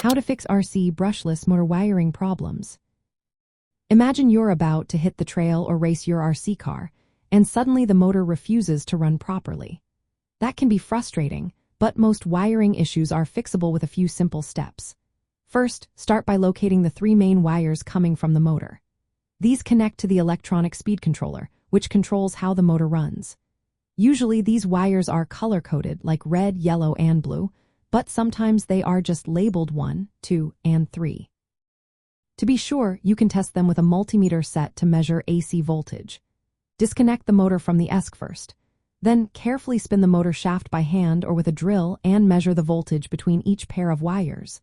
How to fix RC brushless motor wiring problems. Imagine you're about to hit the trail or race your RC car, and suddenly the motor refuses to run properly. That can be frustrating, but most wiring issues are fixable with a few simple steps. First, start by locating the three main wires coming from the motor. These connect to the electronic speed controller, which controls how the motor runs. Usually these wires are color-coded, like red, yellow, and blue, but sometimes they are just labeled 1, 2, and 3. To be sure, you can test them with a multimeter set to measure AC voltage. Disconnect the motor from the ESC first. Then carefully spin the motor shaft by hand or with a drill and measure the voltage between each pair of wires.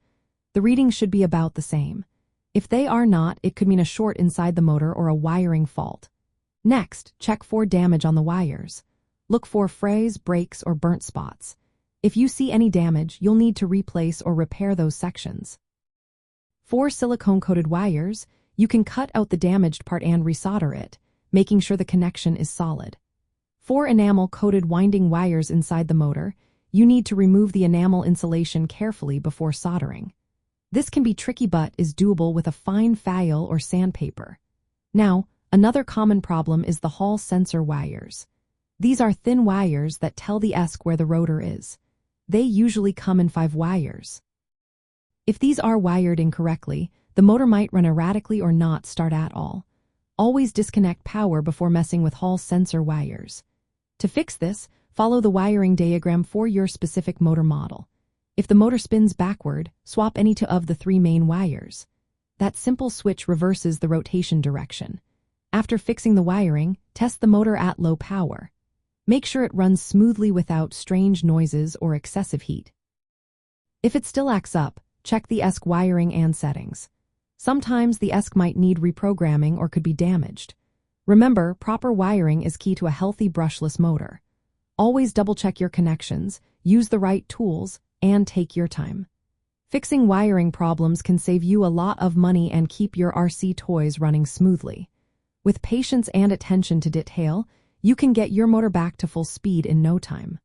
The readings should be about the same. If they are not, it could mean a short inside the motor or a wiring fault. Next, check for damage on the wires. Look for frays, breaks, or burnt spots. If you see any damage, you'll need to replace or repair those sections. For silicone-coated wires, you can cut out the damaged part and resolder it, making sure the connection is solid. For enamel-coated winding wires inside the motor, you need to remove the enamel insulation carefully before soldering. This can be tricky but is doable with a fine file or sandpaper. Now, another common problem is the Hall sensor wires. These are thin wires that tell the ESC where the rotor is. They usually come in 5 wires. If these are wired incorrectly, the motor might run erratically or not start at all. Always disconnect power before messing with Hall sensor wires. To fix this, follow the wiring diagram for your specific motor model. If the motor spins backward, swap any two of the 3 main wires. That simple switch reverses the rotation direction. After fixing the wiring, test the motor at low power. Make sure it runs smoothly without strange noises or excessive heat. If it still acts up, check the ESC wiring and settings. Sometimes the ESC might need reprogramming or could be damaged. Remember, proper wiring is key to a healthy brushless motor. Always double-check your connections, use the right tools, and take your time. Fixing wiring problems can save you a lot of money and keep your RC toys running smoothly. With patience and attention to detail, you can get your motor back to full speed in no time.